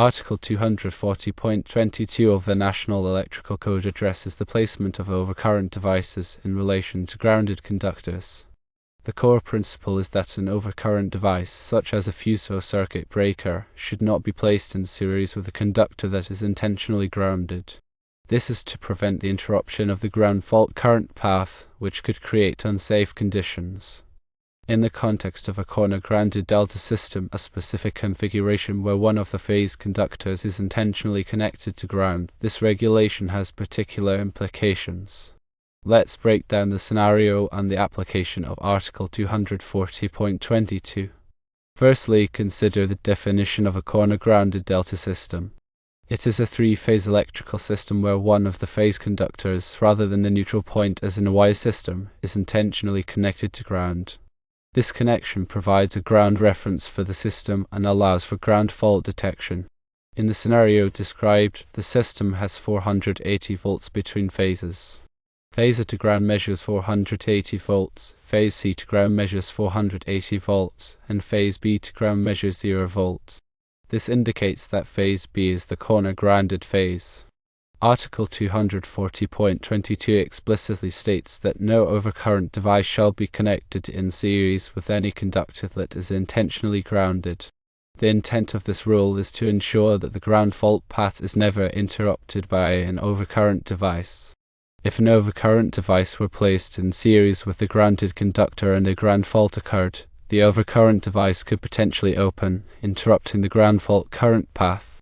Article 240.22 of the National Electrical Code addresses the placement of overcurrent devices in relation to grounded conductors. The core principle is that an overcurrent device, such as a fuse or circuit breaker, should not be placed in series with a conductor that is intentionally grounded. This is to prevent the interruption of the ground fault current path, which could create unsafe conditions. In the context of a corner-grounded delta system, a specific configuration where one of the phase conductors is intentionally connected to ground, this regulation has particular implications. Let's break down the scenario and the application of Article 240.22. Firstly, consider the definition of a corner-grounded delta system. It is a three-phase electrical system where one of the phase conductors, rather than the neutral point as in a Y system, is intentionally connected to ground. This connection provides a ground reference for the system and allows for ground fault detection. In the scenario described, the system has 480 volts between phases. Phase A to ground measures 480 volts, phase C to ground measures 480 volts, and phase B to ground measures 0 volts. This indicates that phase B is the corner-grounded phase. Article 240.22 explicitly states that no overcurrent device shall be connected in series with any conductor that is intentionally grounded. The intent of this rule is to ensure that the ground fault path is never interrupted by an overcurrent device. If an overcurrent device were placed in series with the grounded conductor and a ground fault occurred, the overcurrent device could potentially open, interrupting the ground fault current path.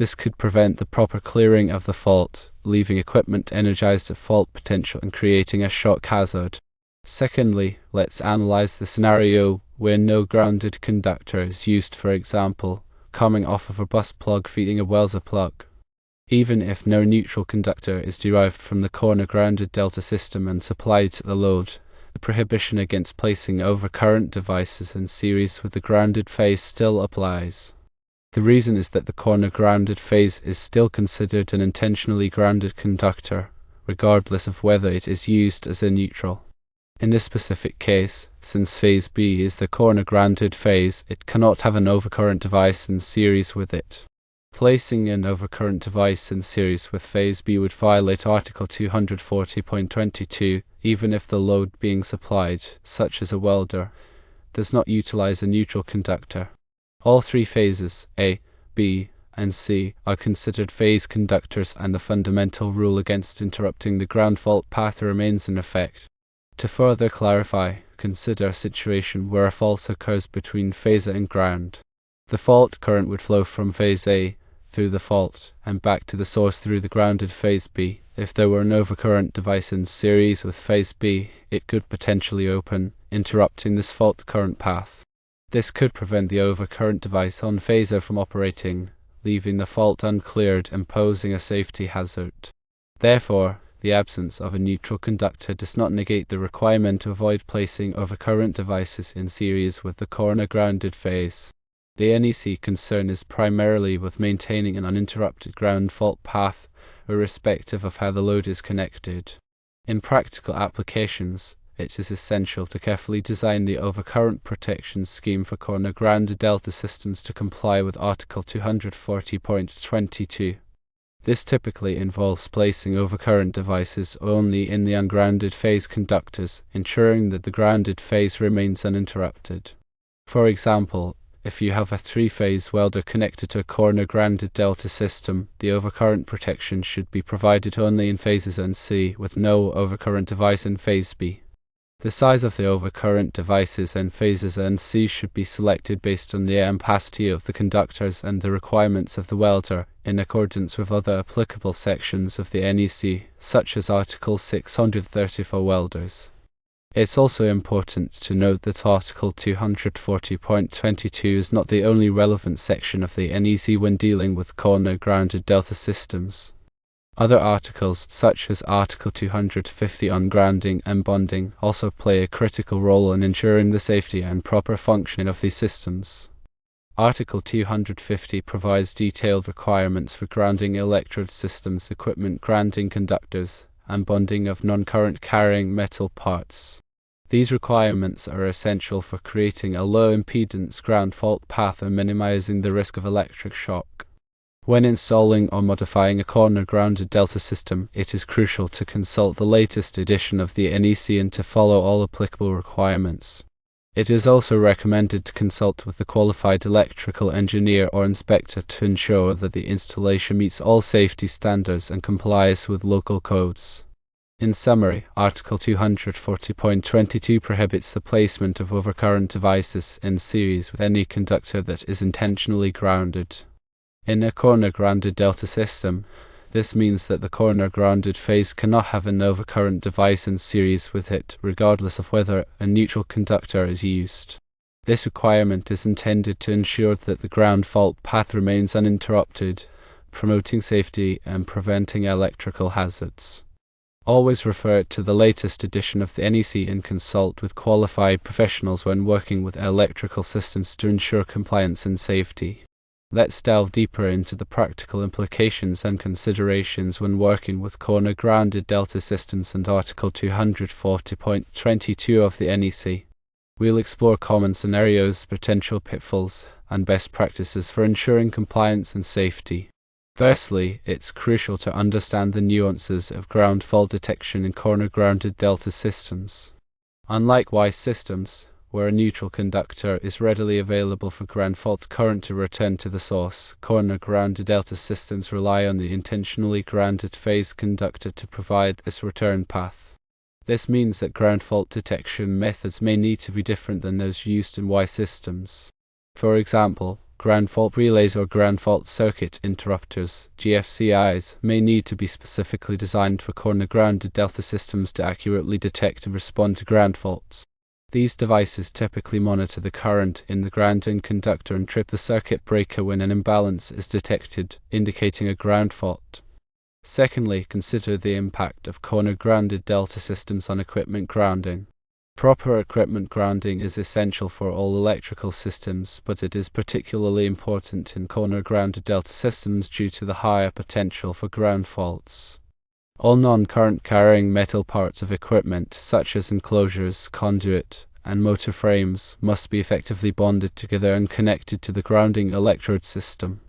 This could prevent the proper clearing of the fault, leaving equipment energized at fault potential and creating a shock hazard. Secondly, let's analyze the scenario where no grounded conductor is used, for example, coming off of a bus plug feeding a welder plug. Even if no neutral conductor is derived from the corner-grounded delta system and supplied to the load, the prohibition against placing overcurrent devices in series with the grounded phase still applies. The reason is that the corner-grounded phase is still considered an intentionally grounded conductor, regardless of whether it is used as a neutral. In this specific case, since phase B is the corner-grounded phase, it cannot have an overcurrent device in series with it. Placing an overcurrent device in series with phase B would violate Article 240.22, even if the load being supplied, such as a welder, does not utilize a neutral conductor. All three phases, A, B, and C, are considered phase conductors, and the fundamental rule against interrupting the ground fault path remains in effect. To further clarify, consider a situation where a fault occurs between phase A and ground. The fault current would flow from phase A through the fault and back to the source through the grounded phase B. If there were an overcurrent device in series with phase B, it could potentially open, interrupting this fault current path. This could prevent the overcurrent device on phase A from operating, leaving the fault uncleared and posing a safety hazard. Therefore, the absence of a neutral conductor does not negate the requirement to avoid placing overcurrent devices in series with the corner-grounded phase. The NEC concern is primarily with maintaining an uninterrupted ground fault path, irrespective of how the load is connected. In practical applications, it is essential to carefully design the overcurrent protection scheme for corner-grounded delta systems to comply with Article 240.22. This typically involves placing overcurrent devices only in the ungrounded phase conductors, ensuring that the grounded phase remains uninterrupted. For example, if you have a three-phase welder connected to a corner-grounded delta system, the overcurrent protection should be provided only in phases A and C, with no overcurrent device in phase B. The size of the overcurrent devices in phases A and C should be selected based on the ampacity of the conductors and the requirements of the welder, in accordance with other applicable sections of the NEC, such as Article 630 for welders. It's also important to note that Article 240.22 is not the only relevant section of the NEC when dealing with corner-grounded delta systems. Other articles, such as Article 250 on grounding and bonding, also play a critical role in ensuring the safety and proper functioning of these systems. Article 250 provides detailed requirements for grounding electrode systems, equipment grounding conductors, and bonding of non-current carrying metal parts. These requirements are essential for creating a low-impedance ground fault path and minimizing the risk of electric shock. When installing or modifying a corner-grounded delta system, it is crucial to consult the latest edition of the NEC and to follow all applicable requirements. It is also recommended to consult with the qualified electrical engineer or inspector to ensure that the installation meets all safety standards and complies with local codes. In summary, Article 240.22 prohibits the placement of overcurrent devices in series with any conductor that is intentionally grounded. In a corner-grounded delta system, this means that the corner-grounded phase cannot have an overcurrent device in series with it, regardless of whether a neutral conductor is used. This requirement is intended to ensure that the ground fault path remains uninterrupted, promoting safety and preventing electrical hazards. Always refer to the latest edition of the NEC and consult with qualified professionals when working with electrical systems to ensure compliance and safety. Let's delve deeper into the practical implications and considerations when working with corner-grounded delta systems and Article 240.22 of the NEC. We'll explore common scenarios, potential pitfalls, and best practices for ensuring compliance and safety. Firstly, it's crucial to understand the nuances of ground fault detection in corner-grounded delta systems. Unlike Y systems, where a neutral conductor is readily available for ground fault current to return to the source, corner-grounded delta systems rely on the intentionally grounded phase conductor to provide this return path. This means that ground fault detection methods may need to be different than those used in Y systems. For example, ground fault relays or ground fault circuit interrupters (GFCIs) may need to be specifically designed for corner-grounded delta systems to accurately detect and respond to ground faults. These devices typically monitor the current in the grounding conductor and trip the circuit breaker when an imbalance is detected, indicating a ground fault. Secondly, consider the impact of corner-grounded delta systems on equipment grounding. Proper equipment grounding is essential for all electrical systems, but it is particularly important in corner-grounded delta systems due to the higher potential for ground faults. All non-current carrying metal parts of equipment, such as enclosures, conduit, and motor frames, must be effectively bonded together and connected to the grounding electrode system.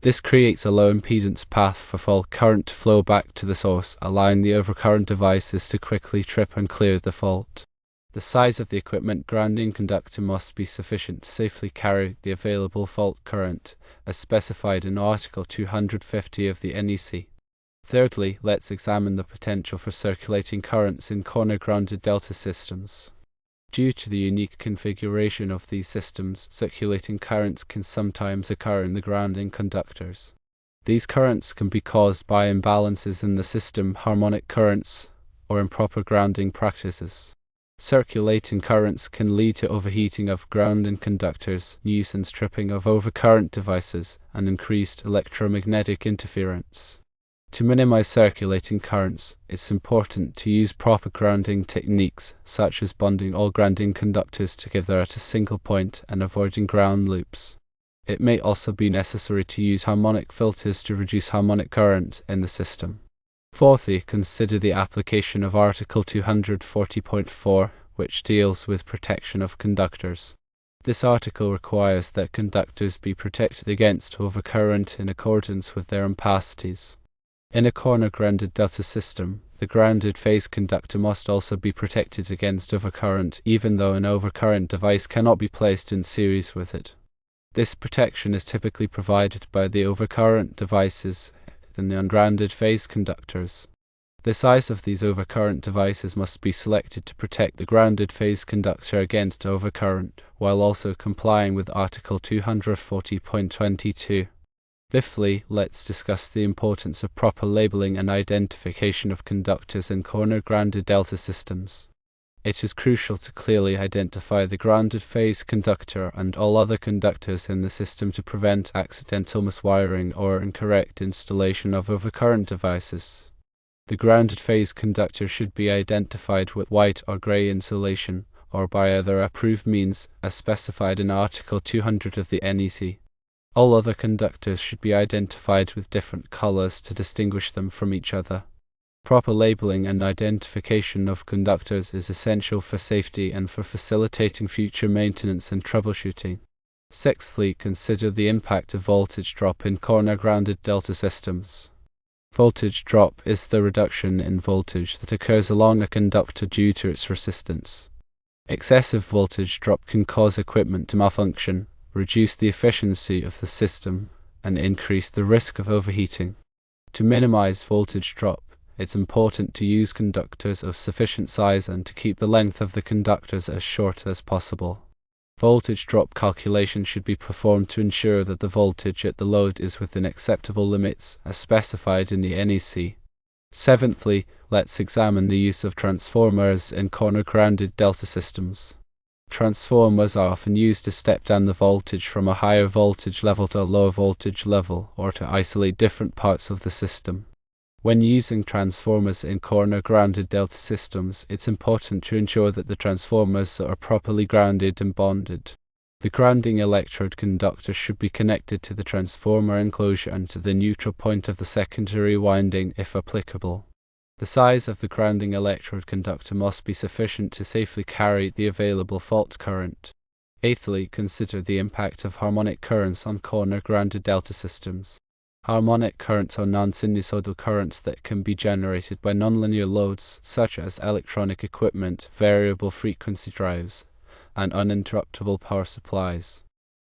This creates a low impedance path for fault current to flow back to the source, allowing the overcurrent devices to quickly trip and clear the fault. The size of the equipment grounding conductor must be sufficient to safely carry the available fault current, as specified in Article 250 of the NEC. Thirdly, let's examine the potential for circulating currents in corner-grounded delta systems. Due to the unique configuration of these systems, circulating currents can sometimes occur in the grounding conductors. These currents can be caused by imbalances in the system, harmonic currents, or improper grounding practices. Circulating currents can lead to overheating of grounding conductors, nuisance tripping of overcurrent devices, and increased electromagnetic interference. To minimize circulating currents, it's important to use proper grounding techniques, such as bonding all grounding conductors together at a single point and avoiding ground loops. It may also be necessary to use harmonic filters to reduce harmonic current in the system. Fourthly, consider the application of Article 240.4, which deals with protection of conductors. This article requires that conductors be protected against overcurrent in accordance with their ampacities. In a corner-grounded delta system, the grounded phase conductor must also be protected against overcurrent, even though an overcurrent device cannot be placed in series with it. This protection is typically provided by the overcurrent devices and the ungrounded phase conductors. The size of these overcurrent devices must be selected to protect the grounded phase conductor against overcurrent, while also complying with Article 240.22. Fifthly, let's discuss the importance of proper labeling and identification of conductors in corner-grounded delta systems. It is crucial to clearly identify the grounded phase conductor and all other conductors in the system to prevent accidental miswiring or incorrect installation of overcurrent devices. The grounded phase conductor should be identified with white or grey insulation, or by other approved means, as specified in Article 200 of the NEC. All other conductors should be identified with different colors to distinguish them from each other. Proper labeling and identification of conductors is essential for safety and for facilitating future maintenance and troubleshooting. Sixthly, consider the impact of voltage drop in corner-grounded delta systems. Voltage drop is the reduction in voltage that occurs along a conductor due to its resistance. Excessive voltage drop can cause equipment to malfunction, reduce the efficiency of the system, and increase the risk of overheating. To minimize voltage drop, it's important to use conductors of sufficient size and to keep the length of the conductors as short as possible. Voltage drop calculation should be performed to ensure that the voltage at the load is within acceptable limits as specified in the NEC. Seventhly, let's examine the use of transformers in corner-grounded delta systems. Transformers are often used to step down the voltage from a higher voltage level to a lower voltage level, or to isolate different parts of the system. When using transformers in corner-grounded delta systems, it's important to ensure that the transformers are properly grounded and bonded. The grounding electrode conductor should be connected to the transformer enclosure and to the neutral point of the secondary winding if applicable. The size of the grounding electrode conductor must be sufficient to safely carry the available fault current. Eighthly, consider the impact of harmonic currents on corner-grounded delta systems. Harmonic currents are non-sinusoidal currents that can be generated by nonlinear loads such as electronic equipment, variable frequency drives, and uninterruptible power supplies.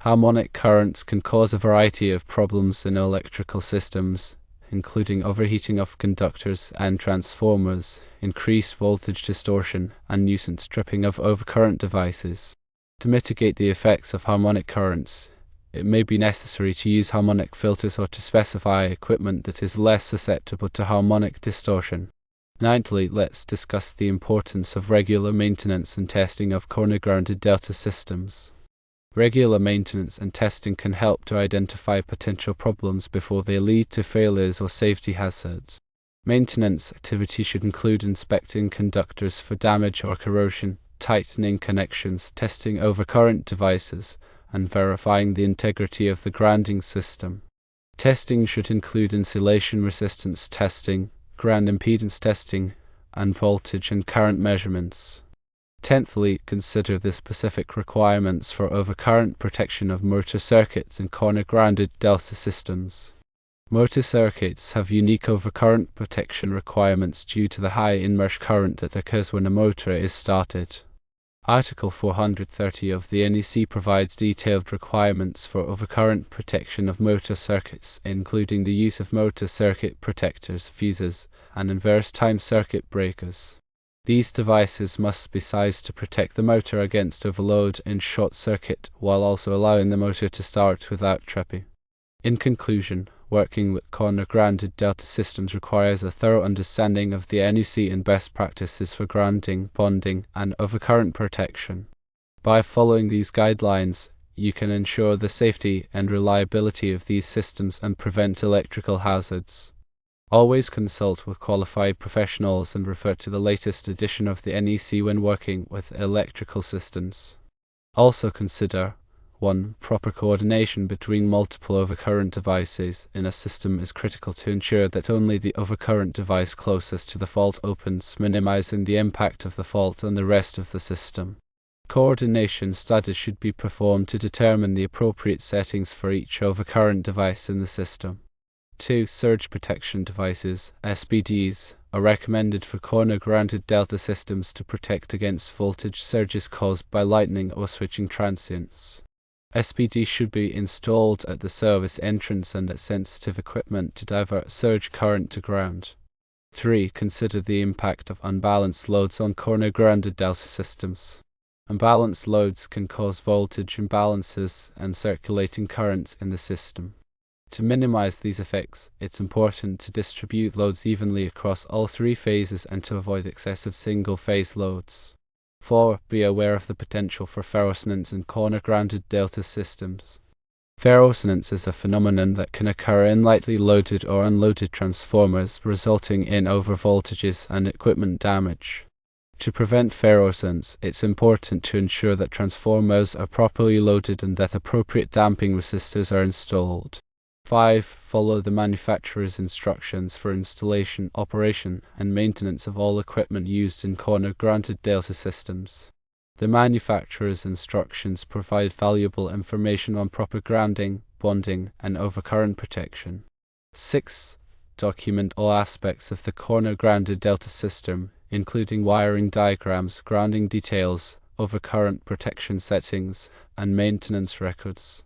Harmonic currents can cause a variety of problems in electrical systems, including overheating of conductors and transformers, increased voltage distortion, and nuisance tripping of overcurrent devices. To mitigate the effects of harmonic currents, it may be necessary to use harmonic filters or to specify equipment that is less susceptible to harmonic distortion. Ninthly, let's discuss the importance of regular maintenance and testing of corner-grounded delta systems. Regular maintenance and testing can help to identify potential problems before they lead to failures or safety hazards. Maintenance activity should include inspecting conductors for damage or corrosion, tightening connections, testing overcurrent devices, and verifying the integrity of the grounding system. Testing should include insulation resistance testing, ground impedance testing, and voltage and current measurements. Tenthly, consider the specific requirements for overcurrent protection of motor circuits in corner-grounded delta systems. Motor circuits have unique overcurrent protection requirements due to the high inrush current that occurs when a motor is started. Article 430 of the NEC provides detailed requirements for overcurrent protection of motor circuits, including the use of motor circuit protectors, fuses, and inverse time circuit breakers. These devices must be sized to protect the motor against overload and short circuit, while also allowing the motor to start without tripping. In conclusion, working with corner-grounded delta systems requires a thorough understanding of the NEC and best practices for grounding, bonding, and overcurrent protection. By following these guidelines, you can ensure the safety and reliability of these systems and prevent electrical hazards. Always consult with qualified professionals and refer to the latest edition of the NEC when working with electrical systems. Also consider 1. Proper coordination between multiple overcurrent devices in a system is critical to ensure that only the overcurrent device closest to the fault opens, minimizing the impact of the fault on the rest of the system. Coordination studies should be performed to determine the appropriate settings for each overcurrent device in the system. 2. Surge protection devices, SPDs, are recommended for corner-grounded delta systems to protect against voltage surges caused by lightning or switching transients. SPD should be installed at the service entrance and at sensitive equipment to divert surge current to ground. 3. Consider the impact of unbalanced loads on corner-grounded delta systems. Unbalanced loads can cause voltage imbalances and circulating currents in the system. To minimize these effects, it's important to distribute loads evenly across all three phases and to avoid excessive single-phase loads. 4. Be aware of the potential for ferrosonance in corner-grounded delta systems. Ferrosonance is a phenomenon that can occur in lightly loaded or unloaded transformers, resulting in overvoltages and equipment damage. To prevent ferrosonance, it's important to ensure that transformers are properly loaded and that appropriate damping resistors are installed. 5. Follow the manufacturer's instructions for installation, operation, and maintenance of all equipment used in corner-grounded delta systems. The manufacturer's instructions provide valuable information on proper grounding, bonding, and overcurrent protection. 6. Document all aspects of the corner-grounded delta system, including wiring diagrams, grounding details, overcurrent protection settings, and maintenance records.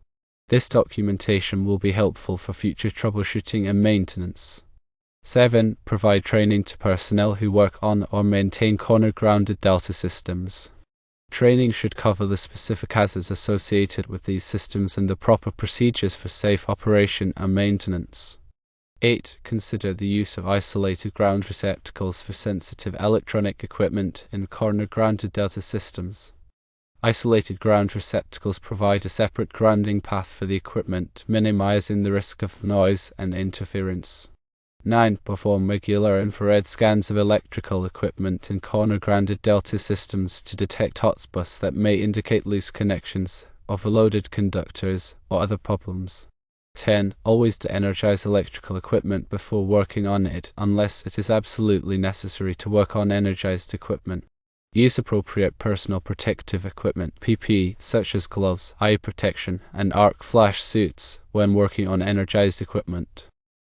This documentation will be helpful for future troubleshooting and maintenance. 7. Provide training to personnel who work on or maintain corner-grounded delta systems. Training should cover the specific hazards associated with these systems and the proper procedures for safe operation and maintenance. 8. Consider the use of isolated ground receptacles for sensitive electronic equipment in corner-grounded delta systems. Isolated ground receptacles provide a separate grounding path for the equipment, minimizing the risk of noise and interference. 9. Perform regular infrared scans of electrical equipment in corner-grounded delta systems to detect hotspots that may indicate loose connections, overloaded conductors, or other problems. 10. Always de-energize electrical equipment before working on it, unless it is absolutely necessary to work on energized equipment. Use appropriate personal protective equipment (PPE), such as gloves, eye protection, and arc flash suits when working on energized equipment.